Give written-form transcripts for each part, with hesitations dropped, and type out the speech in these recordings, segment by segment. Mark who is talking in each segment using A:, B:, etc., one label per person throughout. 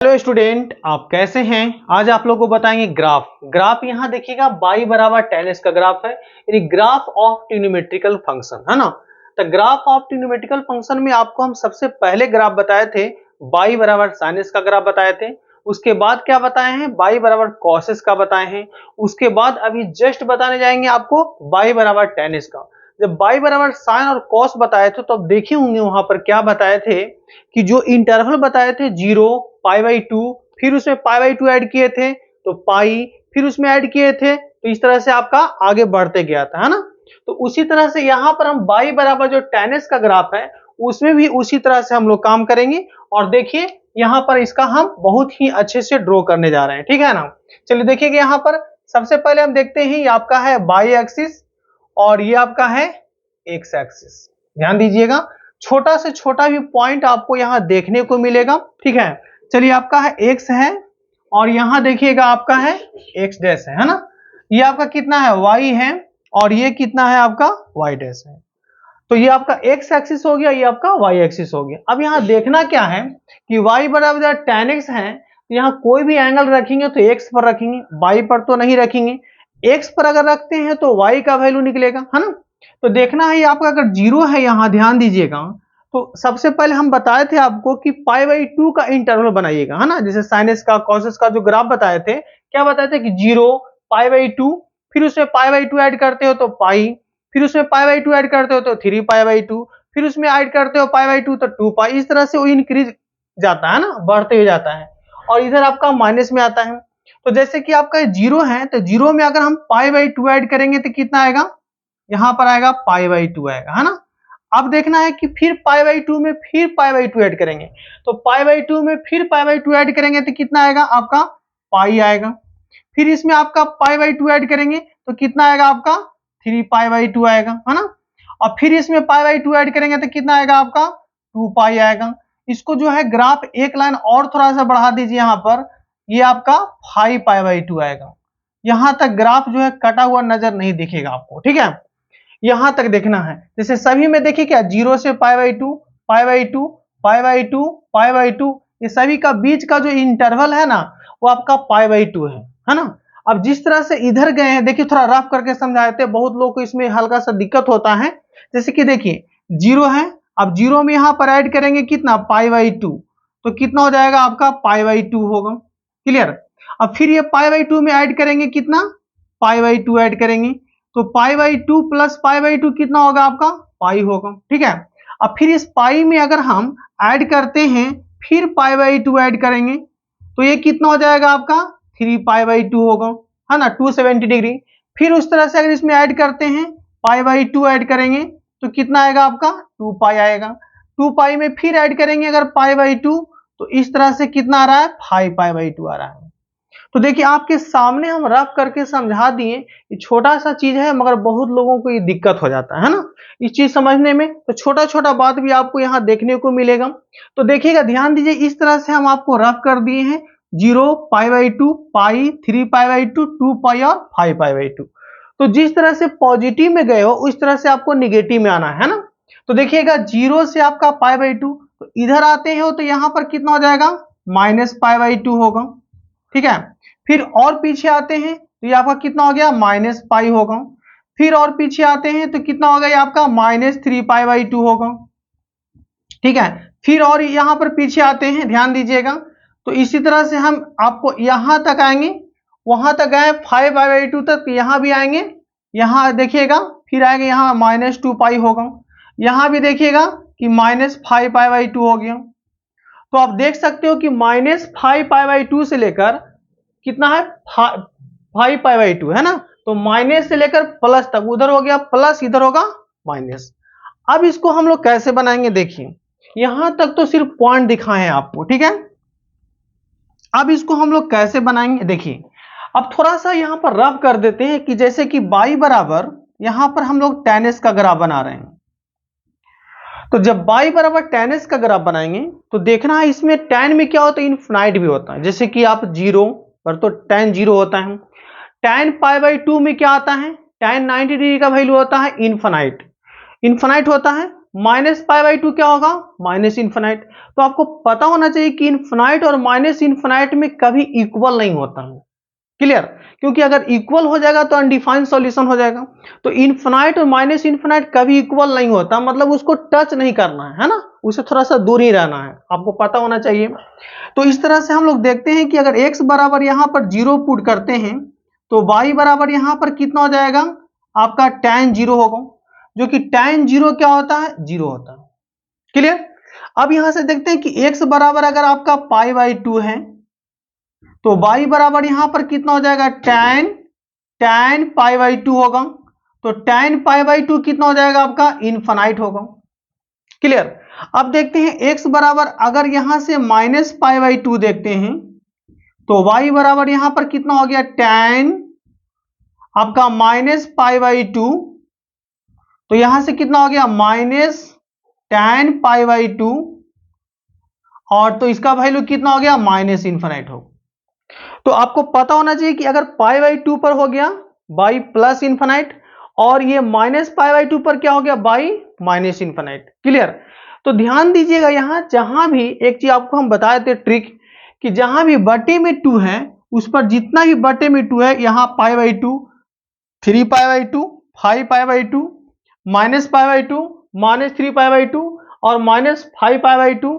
A: Hello student, आप कैसे हैं। आज आप लोगों को बताएंगे ग्राफ यहाँ देखिएगा y बराबर tan x का ग्राफ है, यानी ग्राफ ऑफ ट्रिग्नोमेट्रिकल फंक्शन है ना। तो ग्राफ ऑफ ट्रिग्नोमेट्रिकल फंक्शन में आपको हम सबसे पहले ग्राफ बताए थे y बराबर sin x का ग्राफ बताए थे। उसके बाद क्या बताए हैं, y बराबर cos x का बताए हैं। उसके बाद अभी जस्ट बताने जाएंगे आपको y बराबर tan x का। जब y बराबर साइन और कॉस बताए थे तो अब देखे होंगे वहां पर क्या बताए थे कि जो इंटरवल बताए थे 0 π/2, फिर उसमें π/2 ऐड किए थे तो पाई, फिर उसमें ऐड किए थे तो इस तरह से आपका आगे बढ़ते गया था, है ना। तो उसी तरह से यहाँ पर हम y बराबर जो tan x का ग्राफ है उसमें भी उसी तरह से हम लोग काम करेंगे। और देखिए यहाँ पर इसका हम बहुत ही अच्छे से ड्रॉ करने जा रहे हैं, ठीक है ना। चलिए देखिए यहाँ पर सबसे पहले हम देखते हैं, ये आपका है y एक्सिस और ये आपका है x एक्सिस। ध्यान दीजिएगा, छोटा से छोटा भी पॉइंट आपको यहाँ देखने को मिलेगा, ठीक है। चलिए आपका है x है और यहाँ देखिएगा आपका है x डैश है ना। ये आपका कितना है y है और ये कितना है आपका y डैश है। तो ये आपका x एक्सिस हो गया, ये आपका y एक्सिस हो गया। अब यहाँ देखना क्या है कि y बराबर tan x है, तो यहाँ कोई भी एंगल रखेंगे तो x पर रखेंगे, y पर तो नहीं रखेंगे। x पर अगर रखते हैं तो y का वैल्यू निकलेगा, है ना। तो देखना है आपका अगर 0 है, यहाँ ध्यान दीजिएगा। तो सबसे पहले हम बताए थे आपको कि π/2 का इंटरवल बनाइएगा, है ना। जैसे sin x का cos x का जो ग्राफ बताए थे, क्या बताए थे कि 0 π/2, फिर उसमें π/2 ऐड करते हो तो पाई, फिर उसमें π/2 ऐड करते हो तो 3 π/2, फिर उसमें ऐड करते हो π/2 तो 2 पाई। इस तरह से वो इंक्रीज जाता है ना, बढ़ते हुए जाता है और इधर आपका माइनस में आता है। तो जैसे कि आपका 0 है तो 0 में अगर हम π/2 ऐड करेंगे तो कितना आएगा, यहाँ पर आएगा π/2 आएगा, है ना। अब देखना है कि फिर π/2 में फिर π/2 ऐड करेंगे, तो π/2 में फिर π/2 ऐड करेंगे तो कितना आएगा आपका पाई आएगा। फिर इसमें आपका π/2 ऐड करेंगे तो कितना आएगा आपका 3 π/2 आएगा, है ना। और फिर इसमें π/2 ऐड करेंगे तो कितना आएगा आपका 2 पाई आएगा। इसको जो है ग्राफ एक लाइन और थोड़ा सा बढ़ा दीजिए, यहाँ पर ये आपका 5 π/2 आएगा। यहां तक ग्राफ जो है कटा हुआ नजर नहीं दिखेगा आपको, ठीक है। यहां तक देखना है, जैसे सभी में देखिए क्या 0 से π/2 π/2 π/2 π/2, ये सभी का बीच का जो इंटरवल है ना वो आपका π/2 है ना। अब जिस तरह से इधर गए हैं, देखिए थोड़ा रफ करके समझाए थे, बहुत लोग को इसमें हल्का सा दिक्कत होता है। जैसे कि देखिए 0 है, अब 0 में यहां पर ऐड करेंगे कितना π/2, तो कितना हो जाएगा आपका π/2 होगा, क्लियर। अब फिर ये π/2 में ऐड करेंगे कितना π/2 ऐड करेंगे तो π/2 प्लस π/2 कितना होगा आपका पाई होगा, ठीक है। अब फिर इस पाई में अगर हम ऐड करते हैं फिर π/2 ऐड करेंगे तो ये कितना हो जाएगा आपका 3 π/2 होगा, है ना, 270 डिग्री। फिर उस तरह से अगर इसमें ऐड करते हैं π/2 ऐड करेंगे तो कितना आएगा आपका 2 पाई आएगा। 2 पाई में फिर ऐड करेंगे अगर π/2 तो इस तरह से कितना आ रहा है 5 π/2 आ रहा है। तो देखिए आपके सामने हम रफ करके समझा दिए, ये छोटा सा चीज है मगर बहुत लोगों को ये दिक्कत हो जाता है ना इस चीज समझने में। तो छोटा छोटा बात भी आपको यहाँ देखने को मिलेगा। तो देखिएगा, ध्यान दीजिए, इस तरह से हम आपको रफ कर दिए हैं 0 π/2 पाई, 3 π/2, 2 पाई और 5 π/2। तो जिस तरह से पॉजिटिव में गए हो उस तरह से आपको निगेटिव में आना है ना। तो देखिएगा 0 से आपका π/2, तो इधर आते हो तो यहाँ पर कितना हो जाएगा -π/2 होगा, ठीक है। फिर और पीछे आते हैं तो ये आपका कितना हो गया -पाई होगा। फिर और पीछे आते हैं तो कितना होगा ये आपका -3 π/2 होगा, ठीक है। फिर और यहां पर पीछे आते हैं, ध्यान दीजिएगा, तो इसी तरह से हम आपको यहां तक आएंगे, वहां तक गए 5 π/2 तक, यहां भी आएंगे, यहां देखिएगा फिर आएंगे यहाँ -2 पाई होगा, यहां भी देखिएगा कि -5 π/2 हो गया। तो आप देख सकते हो कि -5 π/2 से लेकर कितना है 5 π/2 है ना। तो माइनस से लेकर प्लस तक, उधर हो गया प्लस, इधर होगा माइनस। अब इसको हम लोग कैसे बनाएंगे, देखिए यहां तक तो सिर्फ पॉइंट दिखाए हैं आपको, ठीक है। अब इसको हम लोग कैसे बनाएंगे, देखिए अब थोड़ा सा यहां पर रफ कर देते हैं कि जैसे कि y बराबर, यहां पर हम लोग tan x का ग्राफ बना रहे हैं। तो जब y बराबर tan x का ग्राफ बनाएंगे तो देखना है इसमें tan में क्या होता है, इनफिनाइट भी होता है। जैसे कि आप 0 पर तो tan 0 होता है, tan π/2 में क्या आता है, tan 90 डिग्री का वैल्यू होता है इनफिनाइट, इनफिनाइट होता है। माइनस पाई बाई टू क्या होगा, माइनस इन्फिनाइट। तो आपको पता होना चाहिए कि इन्फिनाइट और माइनस इन्फिनाइट में कभी इक्वल नहीं होता है। क्लियर, क्योंकि अगर इक्वल हो जाएगा तो अनडिफाइंड सॉल्यूशन हो जाएगा। तो इन्फिनाइट और माइनस इन्फिनाइट कभी इक्वल नहीं होता, मतलब उसको टच नहीं करना है ना, उसे थोड़ा सा दूर ही रहना है, आपको पता होना चाहिए। तो इस तरह से हम लोग देखते हैं कि अगर x बराबर यहां पर 0 पुट करते हैं तो y बराबर यहां पर कितना हो जाएगा, आपका tan 0 होगा, जो कि tan 0 क्या होता है, 0 होता है। क्लियर। अब यहां से देखते हैं कि x बराबर अगर आपका पाई बाई 2 है तो y बराबर यहां पर कितना हो जाएगा, tan पाई बाई 2 होगा। तो tan पाई बाई 2 कितना हो जाएगा आपका, इनफाइनाइट होगा। क्लियर। अब देखते हैं x बराबर अगर यहां से माइनस पाई बाई 2 देखते हैं तो y बराबर यहां पर कितना हो गया, tan आपका माइनस पाई बाई 2, तो यहां से कितना हो गया, माइनस tan पाई बाई 2, और तो इसका वैल्यू कितना हो गया, माइनस इन्फिनाइट हो। तो आपको पता होना चाहिए कि अगर पाई बाई 2 पर हो गया बाई प्लस इन्फिनाइट, और ये माइनस पाई बाई 2 पर क्या हो गया, बाई माइनस इन्फिनाइट। क्लियर। तो ध्यान दीजिएगा यहां जहां भी एक चीज आपको हम बताए थे ट्रिक, कि जहां भी बटे में 2 है उस पर जितना भी बटे में 2 है, यहां pi by 2, 3 pi by 2, 5 pi by 2, minus pi by 2, minus 3 pi by 2 और माइनस 5 पाई बाई 2,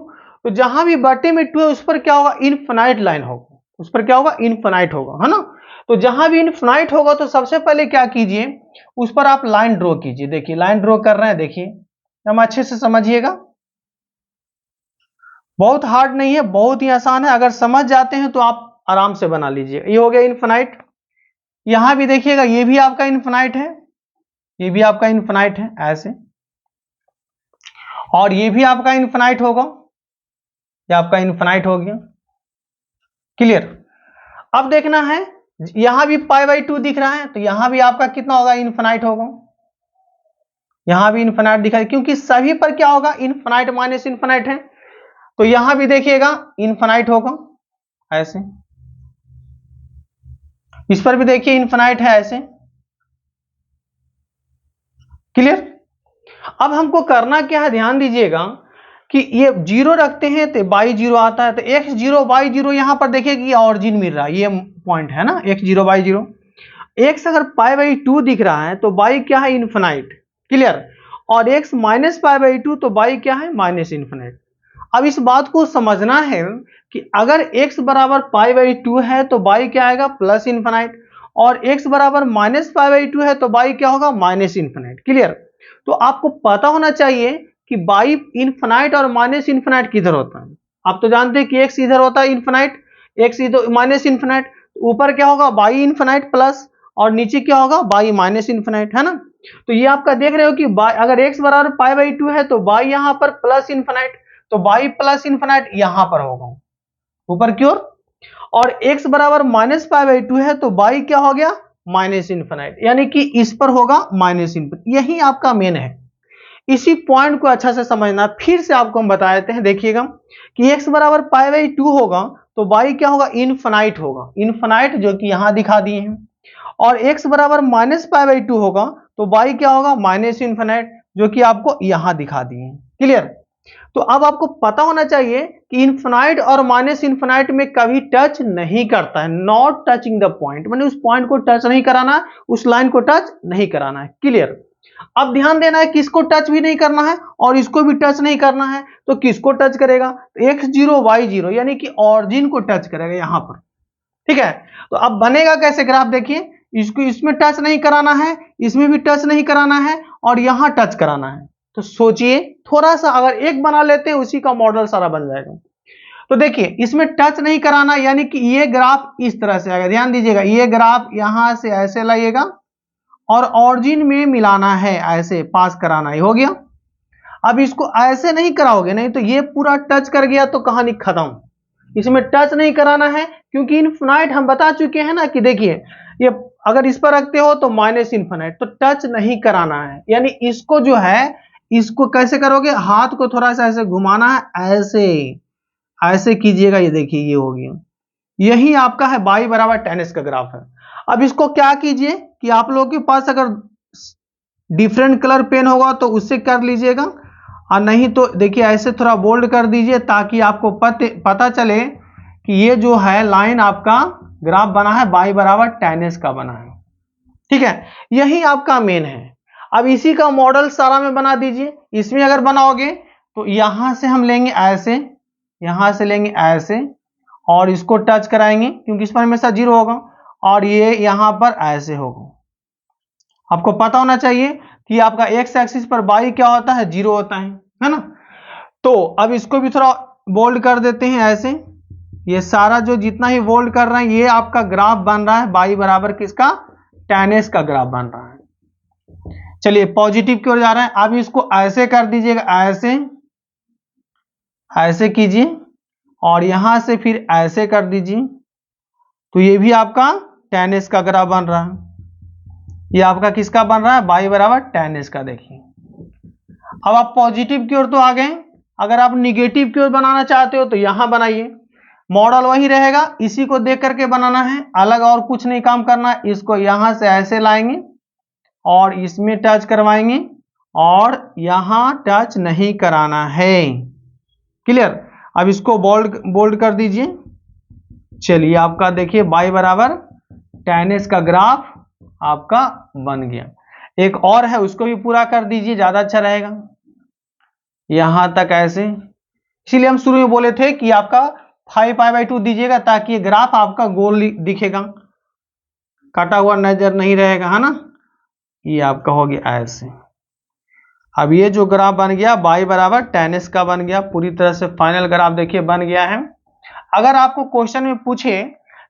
A: तो जहां भी बटे में 2 है उस पर क्या होगा, इनफिनाइट लाइन होगा, उस पर क्या होगा, इनफिनाइट होगा, है ना। तो जहां भी इनफिनाइट होगा तो सबसे पहले क्या कीजिए, उस पर आप लाइन ड्रॉ कीजिए। देखिए लाइन ड्रॉ कर रहे हैं, देखिए हम अच्छे से समझिएगा, बहुत हार्ड नहीं है, बहुत ही आसान है, अगर समझ जाते हैं तो आप आराम से बना लीजिए। ये हो गया इनफिनाइट। यहां भी देखिएगा ये भी आपका इनफिनाइट है, ये भी आपका इनफिनाइट है ऐसे, और ये भी आपका इनफिनाइट होगा, ये आपका इनफिनाइट हो गया। क्लियर। अब देखना है यहां भी पाई बाई 2 दिख रहा है तो यहां भी आपका कितना होगा, इनफिनाइट होगा, यहां भी इनफिनाइट दिखा है, क्योंकि सभी पर क्या होगा, इनफिनाइट माइनस इनफिनाइट है। तो यहां भी देखिएगा इनफिनाइट होगा ऐसे, इस पर भी देखिए इनफिनाइट है ऐसे। क्लियर। अब हमको करना क्या है, ध्यान दीजिएगा कि ये 0 रखते हैं तो बाई 0 आता है, तो x 0 y 0 यहां पर देखिए कि ऑरिजिन मिल रहा है, ये पॉइंट है ना, x 0 y 0। x अगर पाई बाई 2 दिख रहा है तो y क्या है, इनफिनाइट। क्लियर। और x माइनस पाई बाई 2 तो y क्या है, माइनस इनफिनाइट। अब इस बात को समझना है कि अगर x बराबर पाई बाई 2 है तो y क्या आएगा, प्लस इनफिनाइट, और x बराबर माइनस पाई बाई 2 है तो y क्या होगा, माइनस इनफिनाइट। क्लियर। तो आपको पता होना चाहिए कि बाई इनफिनाइट और माइनस इनफिनाइट किधर होता है। आप तो जानते हैं कि x इधर होता है इनफिनाइट, x इधर माइनस इनफिनाइट, ऊपर क्या होगा, बाई इनफिनाइट प्लस, और नीचे क्या होगा, बाई माइनस इनफिनाइट, है ना। तो ये आपका देख रहे हो कि अगर x बराबर पाई बाई 2 है तो बाई यहां पर प्लस इनफिनाइट, तो बाई प्लस इनफिनाइट यहां पर होगा ऊपर की ओर, और x बराबर माइनस पाई बाई 2 है तो बाई क्या हो गया, माइनस इनफिनाइट, यानी कि इस पर होगा माइनस इनफिनाइट। यही आपका मेन है, इसी पॉइंट को अच्छा से समझना। फिर से आपको हम बता देते हैं, देखिएगा कि x बराबर पाई बाई 2 होगा तो y क्या होगा, इनफिनाइट होगा, इनफिनाइट जो कि यहां दिखा दिए हैं, और x बराबर माइनस पाई बाई 2 होगा तो y क्या होगा, माइनस इनफिनाइट, जो कि आपको यहां दिखा दिए हैं। क्लियर। तो अब आपको पता होना चाहिए कि इनफिनाइट और माइनस इनफिनाइट में कभी टच नहीं करता है, नॉट टचिंग द पॉइंट, मैंने उस पॉइंट को टच नहीं कराना है, उस लाइन को टच नहीं कराना है। क्लियर। अब ध्यान देना है किसको टच भी नहीं करना है और इसको भी टच नहीं करना है, तो किसको टच करेगा, एक्स 0 वाई 0 यानी कि ऑरिजिन को टच करेगा यहां पर। ठीक है। तो अब बनेगा कैसे ग्राफ, देखिए इसको इसमें टच नहीं कराना है, इसमें भी टच नहीं कराना है, और यहां टच कराना है। तो सोचिए थोड़ा सा, अगर एक बना लेते हैं उसी का मॉडल सारा बन जाएगा। तो देखिए इसमें टच नहीं कराना, यानी कि ये ग्राफ इस तरह से आएगा, ध्यान दीजिएगा, ये ग्राफ यहां से ऐसे लाइएगा और ऑरिजिन में मिलाना है, ऐसे पास कराना है, हो गया। अब इसको ऐसे नहीं कराओगे, नहीं तो ये पूरा टच कर गया तो कहानी खत्म। इसमें टच नहीं कराना है, क्योंकि इनफिनाइट हम बता चुके हैं ना कि देखिए ये अगर इस पर रखते हो तो माइनस इनफिनाइट, तो टच नहीं कराना है। यानी इसको जो है, इसको कैसे करोगे, हाथ को थोड़ा सा ऐसे घुमाना है, ऐसे ऐसे कीजिएगा, ये देखिए ये हो गया। यही आपका है बाई बराबर tan x का ग्राफ है। अब इसको क्या कीजिए कि आप लोगों के पास अगर डिफरेंट कलर पेन होगा तो उससे कर लीजिएगा, और नहीं तो देखिए ऐसे थोड़ा बोल्ड कर दीजिए ताकि आपको पता चले कि ये जो है लाइन आपका ग्राफ बना है y बराबर tan s का बना है। ठीक है, यही आपका मेन है। अब इसी का मॉडल सारा में बना दीजिए। इसमें अगर बनाओगे तो यहां से हम लेंगे ऐसे, यहां से लेंगे ऐसे और इसको टच कराएंगे क्योंकि इस पर हमेशा 0 होगा, और ये यहां पर ऐसे होगा। आपको पता होना चाहिए कि आपका एक्स एक्सिस पर y क्या होता है, 0 होता है ना। तो अब इसको भी थोड़ा बोल्ड कर देते हैं ऐसे। ये सारा जो जितना ही बोल्ड कर रहे हैं ये आपका ग्राफ बन रहा है y बराबर किसका, tan s का ग्राफ बन रहा है। चलिए पॉजिटिव की ओर जा रहा है। अब इसको ऐसे कर दीजिएगा, ऐसे ऐसे कीजिए और यहां से फिर ऐसे कर दीजिए, तो ये भी आपका tan s का ग्राफ बन रहा है। ये आपका किसका बन रहा है, y बराबर tan s का। देखिए अब आप पॉजिटिव की ओर तो आ गए, अगर आप निगेटिव की ओर बनाना चाहते हो तो यहां बनाइए, मॉडल वही रहेगा, इसी को देख करके बनाना है, अलग और कुछ नहीं काम करना है। इसको यहां से ऐसे लाएंगे और इसमें टच करवाएंगे और यहां टच नहीं कराना है। क्लियर। अब इसको बोल्ड कर दीजिए। चलिए आपका देखिए y बराबर tan s का ग्राफ आपका बन गया। एक और है उसको भी पूरा कर दीजिए, ज्यादा अच्छा रहेगा। यहां तक ऐसे, इसीलिए हम शुरू में बोले थे कि आपका 5π/2 दीजिएगा ताकि ये ग्राफ आपका गोल दिखेगा, काटा हुआ नजर नहीं रहेगा, है ना। ये आपका हो गया ऐसे। अब ये जो ग्राफ बन गया y बराबर tan s का बन गया, पूरी तरह से फाइनल ग्राफ देखिए बन गया है। अगर आपको क्वेश्चन में पूछे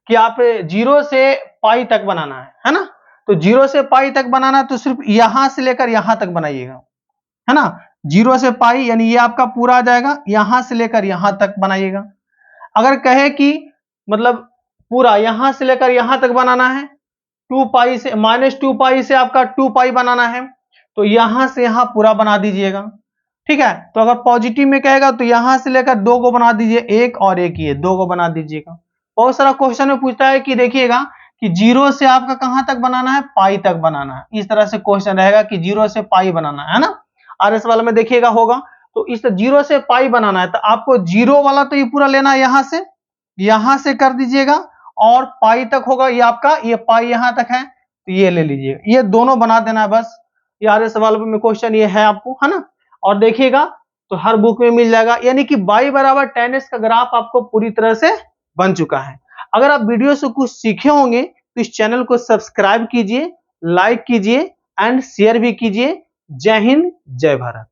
A: कि आप 0 से पाई तक बनाना है ना, तो 0 से पाई तक बनाना तो सिर्फ यहां से लेकर यहां तक बनाइएगा, है ना। 0 से पाई यानी ये आपका पूरा आ जाएगा, यहां से लेकर यहां तक बनाइएगा। अगर कहे कि मतलब पूरा यहां से लेकर यहां तक बनाना है, 2π से -2π से आपका 2π बनाना है, तो यहां से यहां पूरा बना दीजिएगा। ठीक है, तो अगर पॉजिटिव में कहेगा तो यहां से लेकर 2 को बना दीजिए, एक और एक ये 2 को बना दीजिएगा। बहुत सारा क्वेश्चन में पूछता है कि देखिएगा कि 0 से आपका कहां तक बनाना है, पाई तक बनाना है। इस तरह से क्वेश्चन रहेगा कि 0 से पाई बनाना है ना, RS वाला में देखिएगा होगा। तो इस 0 से पाई बनाना है तो आपको 0 वाला तो ये पूरा लेना है, यहां से कर दीजिएगा और पाई तक होगा ये आपका, ये पाई यहां तक है तो ये ले लीजिएगा, ये दोनों बना देना है बस। ये RS वाले में क्वेश्चन ये है आपको, है ना। और देखिएगा तो हर बुक में मिल जाएगा, यानी कि y बराबर tan s का ग्राफ आपको पूरी तरह से बन चुका है। अगर आप वीडियो से कुछ सीखे होंगे तो इस चैनल को सब्सक्राइब कीजिए, लाइक कीजिए एंड शेयर भी कीजिए। जय हिंद, जय भारत।